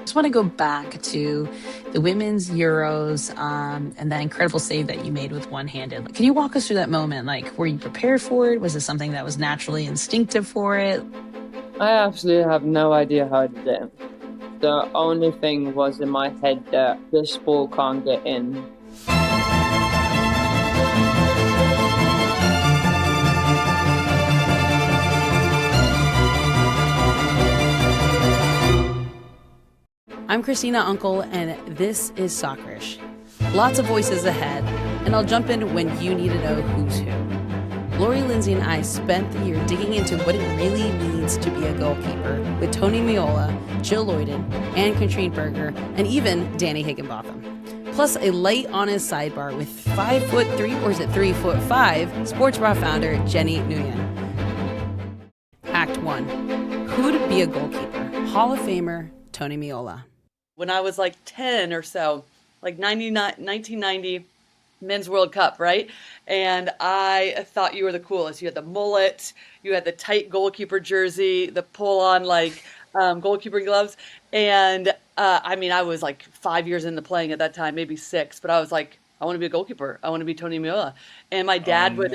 Just want to go back to the women's Euros and that incredible save that you made with one handed. Can you walk us through that moment? Like, were you prepared for it? Was it something that was naturally instinctive for it? I absolutely have no idea how I did it. The only thing was in my head that this ball can't get in. I'm Christina Unkel, and this is Soccerish. Lots of voices ahead, and I'll jump in when you need to know who's who. Lori, Lindsey, and I spent the year digging into what it really means to be a goalkeeper with Tony Meola, Jill Loyden, Ann-Katrin Berger, and even Danny Higginbotham. Plus a light, honest sidebar with 5'3", or is it 3'5", sports bra founder Jenny Nguyen. Act 1. Who'd be a goalkeeper? Hall of Famer Tony Meola. When I was like 10 or so, like 1990 Men's World Cup, right? And I thought you were the coolest. You had the mullet, you had the tight goalkeeper jersey, the pull-on like goalkeeping gloves. And I mean, I was like 5 years into playing at that time, maybe six, but I was like, I want to be a goalkeeper. I want to be Tony Meola. And my dad would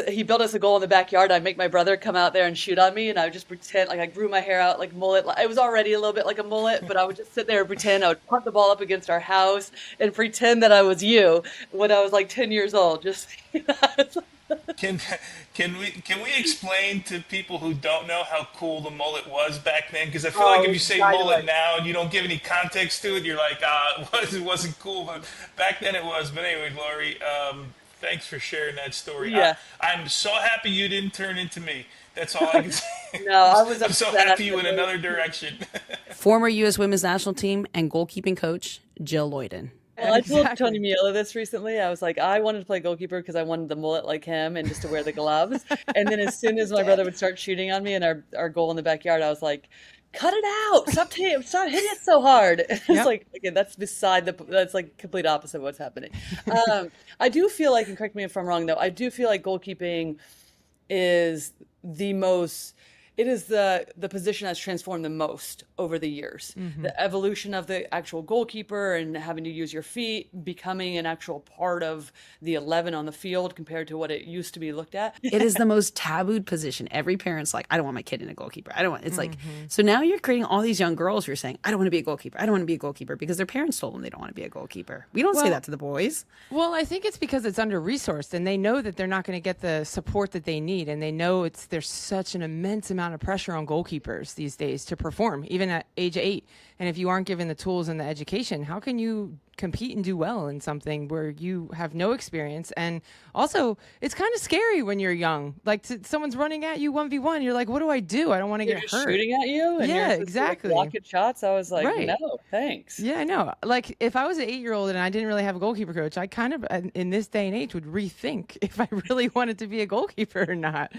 he built us a goal in the backyard. I'd make my brother come out there and shoot on me, and I would just pretend like I grew my hair out like mullet. It was already a little bit like a mullet, but I would just sit there and pretend. I would punt the ball up against our house and pretend that I was you when I was like 10 years old. Just Can can we explain to people who don't know how cool the mullet was back then? Because I feel like oh, if you say mullet dynamite. now and you don't give any context to it, you're like, it wasn't cool, but back then it was. But anyway, Lori, thanks for sharing that story. Yeah. I'm so happy you didn't turn into me. That's all I can say. No, I was I'm so happy obsessed you with went it. another direction. Former U.S. women's national team and goalkeeping coach Jill Loyden. Well, I told Tony Exactly. Meola this recently. I was like, I wanted to play goalkeeper because I wanted the mullet like him and just to wear the gloves. And then as soon as my brother would start shooting on me and our goal in the backyard, I was like, cut it out. Stop hitting it so hard. It's Yep. like, again, that's like complete opposite of what's happening. I do feel like, and correct me if I'm wrong though, I do feel like goalkeeping is the most it is the position that's transformed the most over the years. The evolution of the actual goalkeeper and having to use your feet, becoming an actual part of the 11 on the field compared to what it used to be looked at. It is the most tabooed position. Every parent's like, I don't want my kid in a goalkeeper. I don't want, it's like, so now you're creating all these young girls who are saying, I don't want to be a goalkeeper. I don't want to be a goalkeeper because their parents told them they don't want to be a goalkeeper. We don't say Well, that to the boys. well, I think it's because it's under resourced and they know that they're not going to get the support that they need. And they know there's such an immense amount of pressure on goalkeepers these days to perform, even at age 8. And if you aren't given the tools and the education, how can you compete and do well in something where you have no experience? And also, it's kind of scary when you're young. Like someone's running at you 1v1, you're like, what do I do? I don't want to They're get just hurt. shooting at you and Yeah, you're supposed to like exactly. block at shots. I was like, Right. no, thanks. Yeah, I know. Like if I was an 8-year-old and I didn't really have a goalkeeper coach, I kind of, in this day and age, would rethink if I really wanted to be a goalkeeper or not.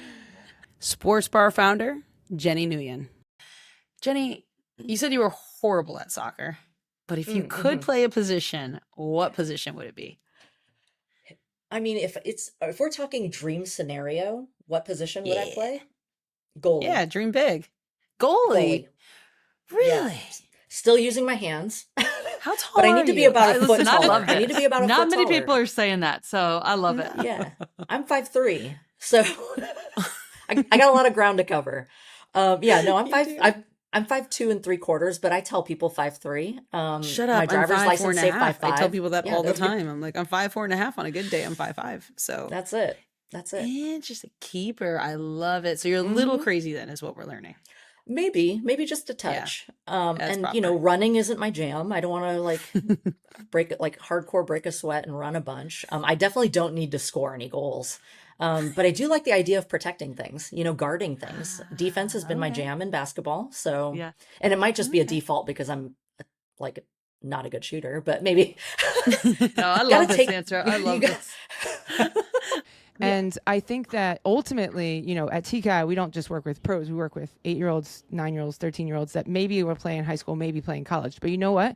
Sports bar founder, Jenny Nguyen. Jenny, you said you were horrible at soccer, but if you could play a position, what position would it be? I mean, if we're talking dream scenario, what position would I Yeah. play? Goalie. Yeah, dream big. Goalie. Goalie. Yeah. Really? Still using my hands. How tall But I are need to be you? about a foot Listen, I taller. love I need to be about a Not foot many taller. people are saying that, so I love it. Yeah. I'm 5'3", so I got a lot of ground to cover. Yeah, no, I'm 5'2 3/4", but I tell people 5'3". Shut My up. driver's I'm 5'4" license and a say half. 5'5". I tell people that Yeah, all the you- time. I'm like, I'm 5'4" and a half on a good day. I'm 5'5". So That's it. That's it. interesting. Keeper. I love it. So you're a little crazy then is what we're learning. Maybe just a Yeah, touch. that's And proper. running isn't my jam. I don't want to like hardcore break a sweat and run a bunch. I definitely don't need to score any goals. But I do like the idea of protecting things, guarding things. Defense has been my Okay. jam in basketball. So, Yeah. and it might just be a Okay. default because I'm like not a good shooter, but maybe No, I gotta love this take answer. I you love got- this. And I think that ultimately, at TKI, we don't just work with pros. We work with 8-year-olds, 9-year-olds, 13-year-olds that maybe were playing high school, maybe playing college. But you know what?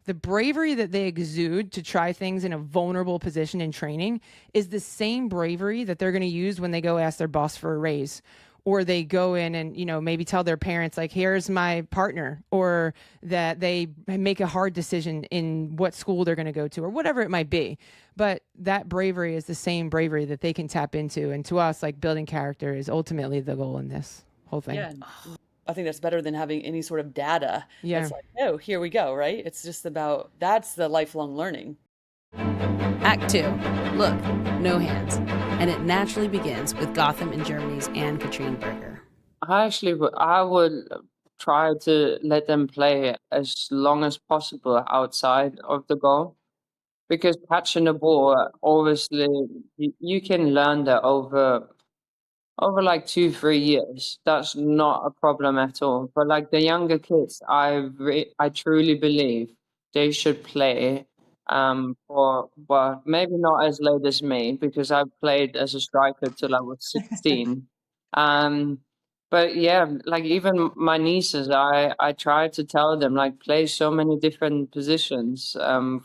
The bravery that they exude to try things in a vulnerable position in training is the same bravery that they're going to use when they go ask their boss for a raise or they go in and, maybe tell their parents, like, here's my partner, or that they make a hard decision in what school they're going to go to, or whatever it might be. But that bravery is the same bravery that they can tap into. And to us, like, building character is ultimately the goal in this whole thing. Yeah. I think that's better than having any sort of data. Yeah. It's like, oh, here we go, right? It's just about, that's the lifelong learning. Act 2, look, no hands. And it naturally begins with Gotham in Germany's Ann-Katrin Berger. I would try to let them play as long as possible outside of the goal, because catching the ball, obviously, you can learn that over like 2-3 years. That's not a problem at all. But like the younger kids, I truly believe they should play for, well, maybe not as late as me, because I played as a striker till I was 16. But yeah, like even my nieces, I try to tell them, like, play so many different positions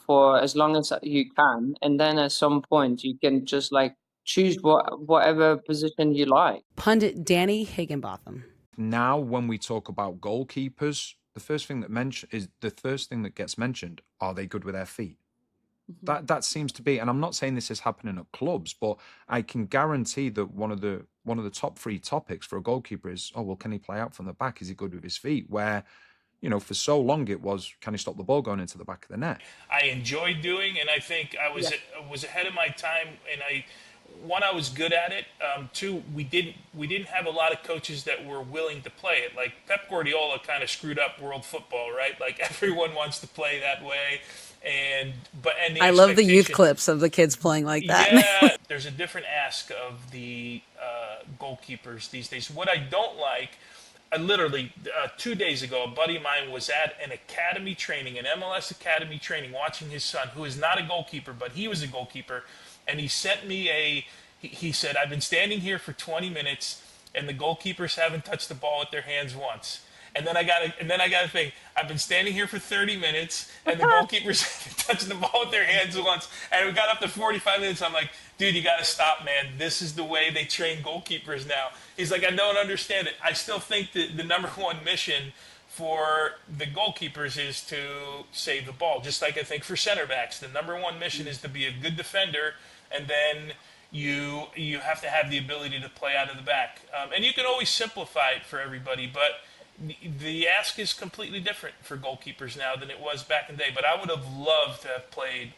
for as long as you can, and then at some point you can just like choose whatever position you like. Pundit Danny Higginbotham. Now, when we talk about goalkeepers, the first thing that gets mentioned, are they good with their feet? That seems to be, and I'm not saying this is happening at clubs, but I can guarantee that one of the top 3 topics for a goalkeeper is, oh well, can he play out from the back? Is he good with his feet? Where, for so long it was, can he stop the ball going into the back of the net? I enjoyed doing, and I think I was ahead of my time, and I was good at it. Two, we didn't have a lot of coaches that were willing to play it. Like Pep Guardiola kind of screwed up world football, right? Like everyone wants to play that way, and the I love the youth expectation- clips of the kids playing like that. Yeah, there's a different ask of the goalkeepers these days. What I don't like, literally 2 days ago, a buddy of mine was at an academy training, an MLS academy training, watching his son, who is not a goalkeeper, but he was a goalkeeper, and he sent me he said, I've been standing here for 20 minutes, and the goalkeepers haven't touched the ball with their hands once. And then I got to think, I've been standing here for 30 minutes, and the goalkeepers haven't touched the ball with their hands once. And we got up to 45 minutes. I'm like, dude, you got to stop, man. This is the way they train goalkeepers now. He's like, I don't understand it. I still think that the number one mission for the goalkeepers is to save the ball. Just like I think for center backs, the number one mission is to be a good defender, and then you have to have the ability to play out of the back. And you can always simplify it for everybody, but the ask is completely different for goalkeepers now than it was back in the day. But I would have loved to have played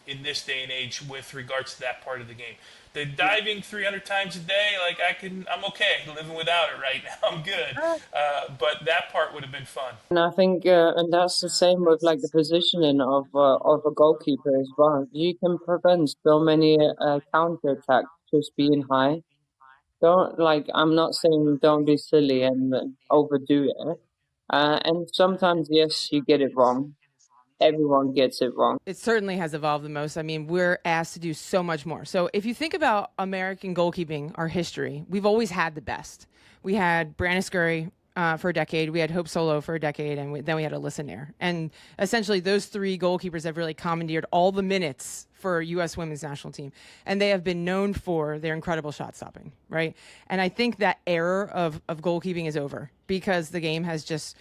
in this day and age with regards to that part of the game. The diving 300 times a day, like I'm okay living without it right now. I'm good. But that part would have been fun. And I think, and that's the same with like the positioning of a goalkeeper as well. You can prevent so many counterattacks just being high. I'm not saying don't be silly and overdo it. And sometimes, yes, you get it wrong. Everyone gets it wrong. It certainly has evolved the most. I mean, we're asked to do so much more. So if you think about American goalkeeping, our history, we've always had the best. We had Brandon Scurry for a decade. We had Hope Solo for a decade. And then we had Alyssa Nair. And essentially, those 3 goalkeepers have really commandeered all the minutes for U.S. women's national team. And they have been known for their incredible shot stopping, right? And I think that era of goalkeeping is over, because the game has just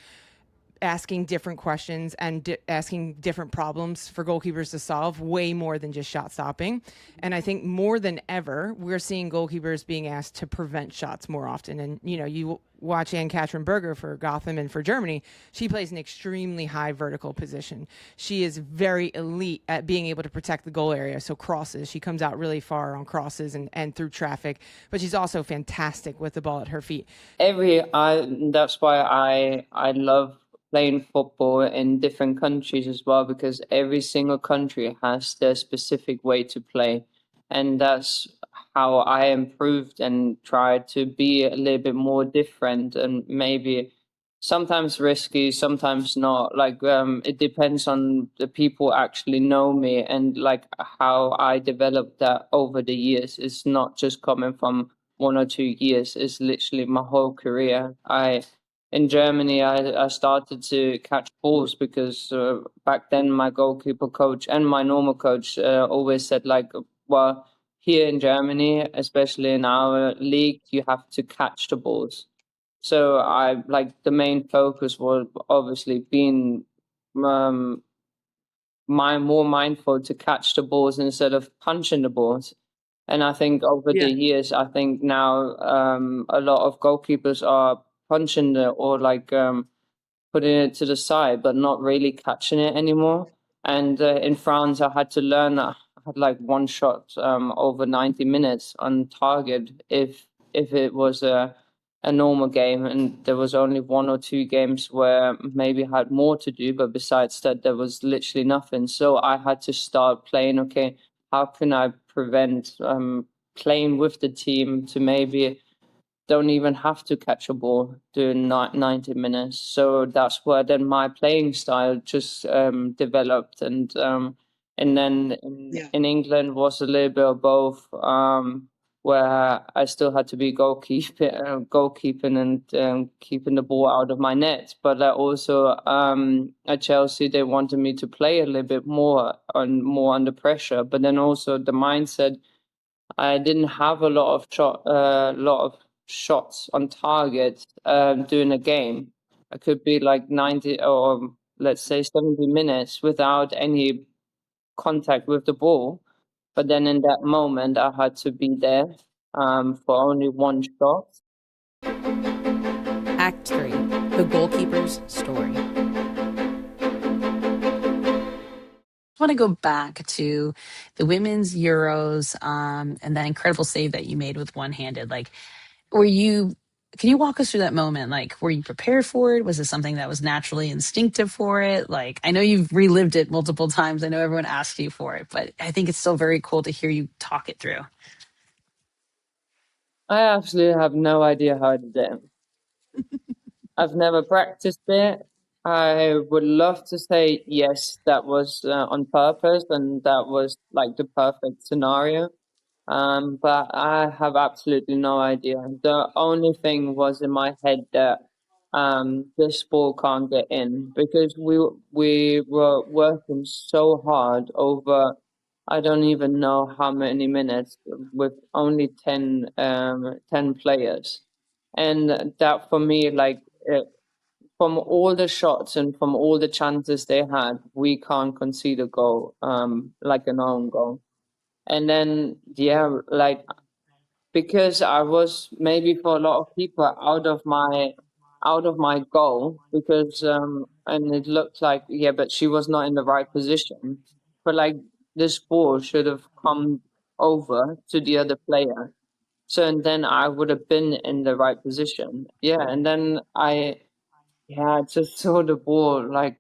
asking different questions and asking different problems for goalkeepers to solve way more than just shot stopping. And I think more than ever, we're seeing goalkeepers being asked to prevent shots more often. And, you watch Ann-Katrin Berger for Gotham and for Germany, she plays an extremely high vertical position. She is very elite at being able to protect the goal area. So crosses, she comes out really far on crosses and through traffic, but she's also fantastic with the ball at her feet. That's why I love playing football in different countries as well, because every single country has their specific way to play. And that's how I improved and tried to be a little bit more different, and maybe sometimes risky, sometimes not. It depends on the people actually know me, and like how I developed that over the years. It's not just coming from 1 or 2 years. It's literally my whole career. In Germany, I started to catch balls because back then my goalkeeper coach and my normal coach always said, like, well, here in Germany, especially in our league, you have to catch the balls. So I like the main focus was obviously being um, more mindful to catch the balls instead of punching the balls. And I think over the Yeah. years, I think now a lot of goalkeepers are punching or like putting it to the side, but not really catching it anymore. And in France, I had to learn. I had like one shot over 90 minutes on target if it was a normal game, and there was only one or two games where maybe I had more to do, but besides that, there was literally nothing. So I had to start playing. Okay, how can I prevent playing with the team to maybe don't even have to catch a ball during 90 minutes. So that's where then my playing style just developed. And then Yeah. in England was a little bit of both, where I still had to be goalkeeping and keeping the ball out of my net. But also at Chelsea, they wanted me to play a little bit more under pressure. But then also the mindset, I didn't have a lot of shots on target during a game. I could be like 90 or let's say 70 minutes without any contact with the ball. But then in that moment, I had to be there for only one shot. Act 3, The Goalkeeper's Story. I want to go back to the women's Euros and that incredible save that you made with one-handed. Like, can you walk us through that moment? Like, were you prepared for it? Was it something that was naturally instinctive for it? Like, I know you've relived it multiple times. I know everyone asked you for it, but I think it's still very cool to hear you talk it through. I absolutely have no idea how I did it. I've never practiced it. I would love to say yes, that was on purpose and that was like the perfect scenario. But I have absolutely no idea. The only thing was in my head that this ball can't get in because we were working so hard over I don't even know how many minutes with only 10 players. And that for me, like from all the shots and from all the chances they had, we can't concede a goal, like an own goal. And then, yeah, like because I was maybe for a lot of people out of my goal because and it looked like yeah, but she was not in the right position. But like this ball should have come over to the other player. So and then I would have been in the right position. Yeah, and then I just saw the ball like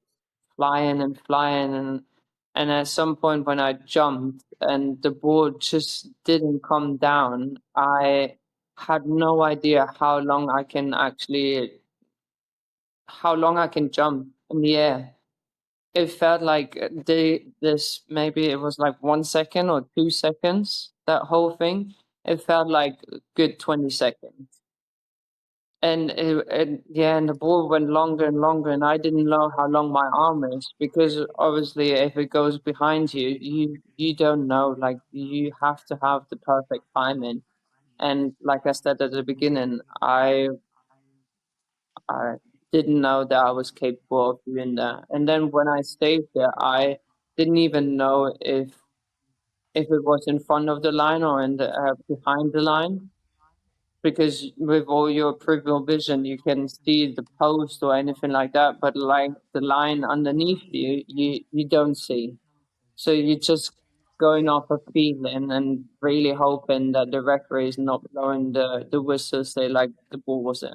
flying and flying and at some point when I jumped and the ball just didn't come down, I had no idea how long I can jump in the air. It felt like this maybe it was like 1 second or 2 seconds, that whole thing. It felt like a good 20 seconds. And the ball went longer and longer, and I didn't know how long my arm is because obviously, if it goes behind you, you don't know. Like you have to have the perfect timing. And like I said at the beginning, I didn't know that I was capable of doing that. And then when I stayed there, I didn't even know if it was in front of the line or in the behind the line because with all your peripheral vision, you can see the post or anything like that, but like the line underneath you don't see. So you're just going off a feeling and really hoping that the referee is not blowing the whistle, say like the ball was in.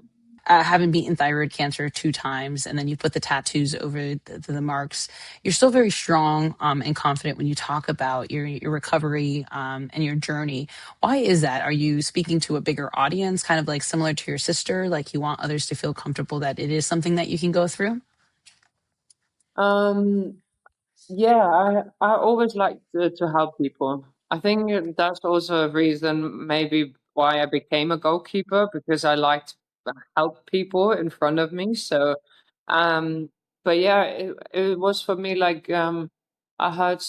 Having beaten thyroid cancer 2 times, and then you put the tattoos over the marks, you're still very strong and confident when you talk about your recovery and your journey. Why is that? Are you speaking to a bigger audience, kind of like similar to your sister? Like you want others to feel comfortable that it is something that you can go through? Um, Yeah, I always like to help people. I think that's also a reason maybe why I became a goalkeeper because I like to help people in front of me. So, um, but yeah, it was for me like I had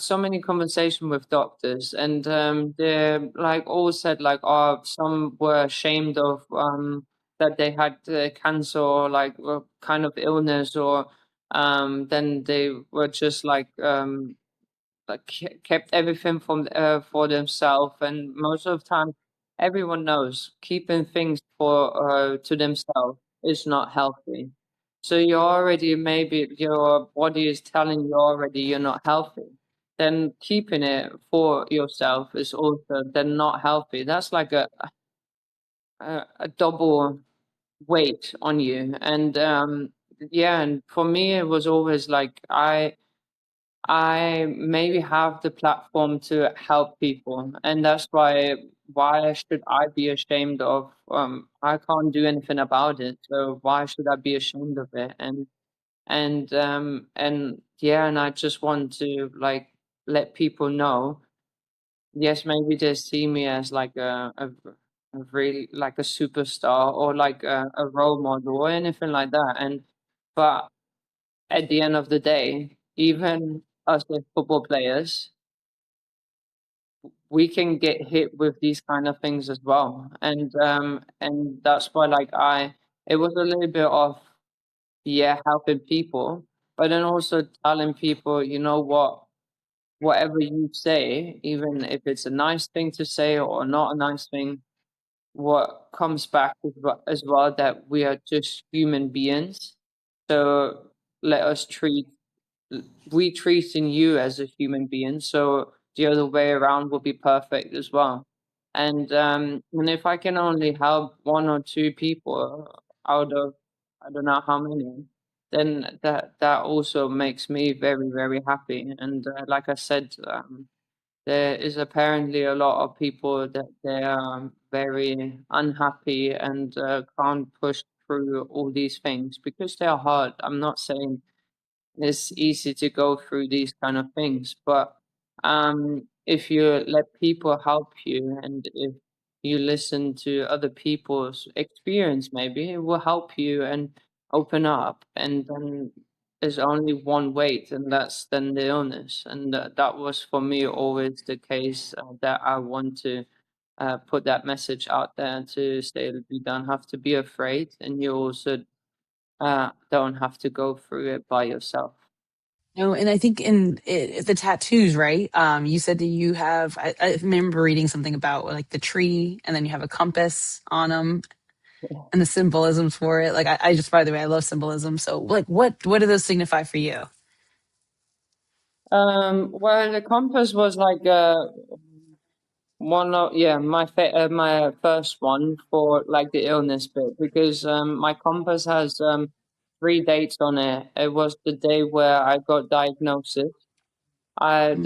so many conversations with doctors, and they like all said like, oh, some were ashamed of that they had cancer or like kind of illness, or then they were just like kept everything from for themselves, and most of the time everyone knows keeping things for to themselves is not healthy. So you already, maybe your body is telling you already you're not healthy, then keeping it for yourself is also then not healthy. That's like a double weight on you. And yeah, and for me it was always like I maybe have the platform to help people, and that's why should I be ashamed of I can't do anything about it, so why should I be ashamed of it? And yeah, and I just want to like let people know, yes, maybe they see me as like a really like a superstar or like a role model or anything like that, and but at the end of the day, even us as football players, we can get hit with these kind of things as well. And that's why like it was a little bit of, yeah, helping people, but then also telling people, you know what, whatever you say, even if it's a nice thing to say or not a nice thing, what comes back as well that we are just human beings. So let us treat we treating you as a human being, so the other way around will be perfect as well. And if I can only help one or two people out of I don't know how many, then that also makes me very, very happy. And like I said, there is apparently a lot of people that they are very unhappy and can't push through all these things because they are hard. I'm not saying it's easy to go through these kind of things, but if you let people help you and if you listen to other people's experience, maybe it will help you and open up. And then there's only one way, and that's then the illness. And that was for me always the case, that I want to put that message out there to say that you don't have to be afraid, and you also don't have to go through it by yourself. No, and I think the tattoos, right? You said that you have. I remember reading something about like the tree, and then you have a compass on them, and the symbolisms for it. Like I just, by the way, I love symbolism. So, like, what do those signify for you? Well, the compass was like one of, yeah, my first one for like the illness bit, because my compass has 3 dates on it. It was the day where I got diagnosis. Mm.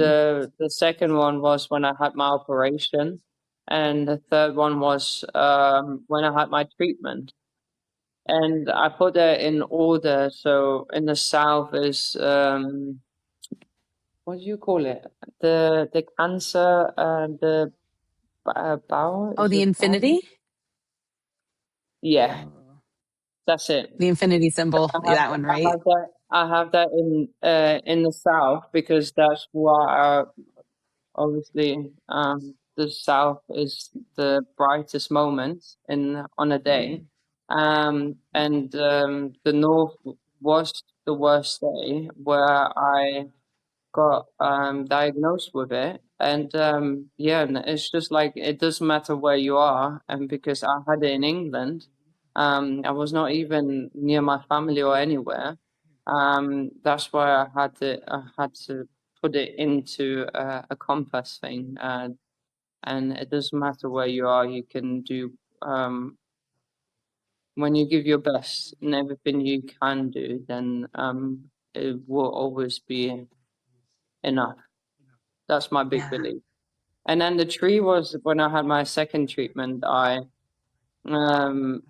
The second one was when I had my operation, and the third one was when I had my treatment. And I put it in order. So in the south is what do you call it? The cancer, the bowel, Oh, is the it bowel? infinity, Yeah, that's it. the infinity symbol. I Yeah, have that one, right? I have that in the south because that's what obviously the south is the brightest moment in on a day, and the north was the worst day where I got diagnosed with it. And yeah, and it's just like it doesn't matter where you are, and because I had it in England, I was not even near my family or anywhere. That's why I had to put it into a compass thing, and it doesn't matter where you are, you can do when you give your best in everything you can do, then it will always be enough. That's my big Yeah. belief. And then the tree was when I had my second treatment. I um,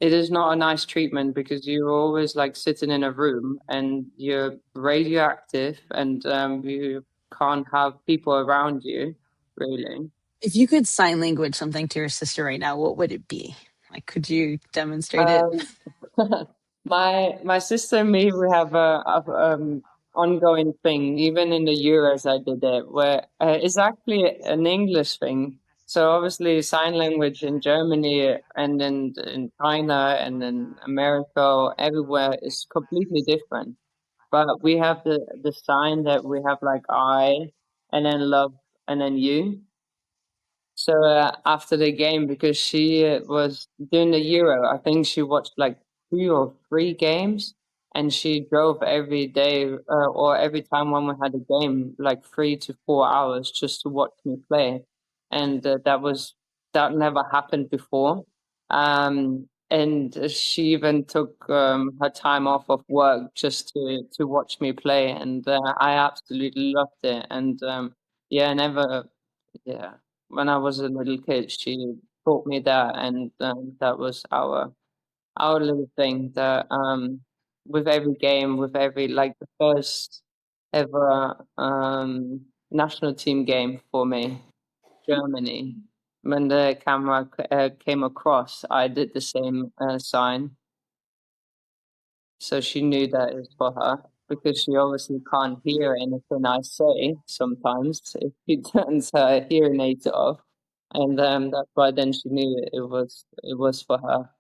it is not a nice treatment because you're always like sitting in a room and you're radioactive, and you can't have people around you, really. If you could sign language something to your sister right now, what would it be? Like, could you demonstrate it? Um, my sister and me, we have ongoing thing. Even in the Euros, I did it, where it's actually an English thing. So obviously, sign language in Germany and then in China and in America, everywhere is completely different. But we have the sign that we have like I and then love and then you. So after the game, because she was doing the Euro, I think she watched like 2 or 3 games, and she drove every day or every time when we had a game, like 3 to 4 hours just to watch me play, and that never happened before. And she even took her time off of work just to watch me play, and I absolutely loved it. And yeah, never, yeah. When I was a little kid, she taught me that, and that was our little thing. That with every game, with every like the first ever national team game for me, Germany. When the camera came across, I did the same sign, so she knew that it was for her because she obviously can't hear anything I say sometimes if she turns her hearing aids off, and that's why then she knew it was for her.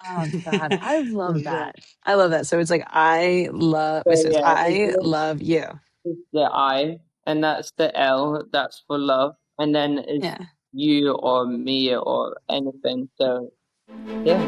Oh God, I love Yeah. that. I love that. So it's like I love. It So says yeah, I love you. it's the I, and that's the L. That's for love, and then it's Yeah. you or me or anything. So yeah.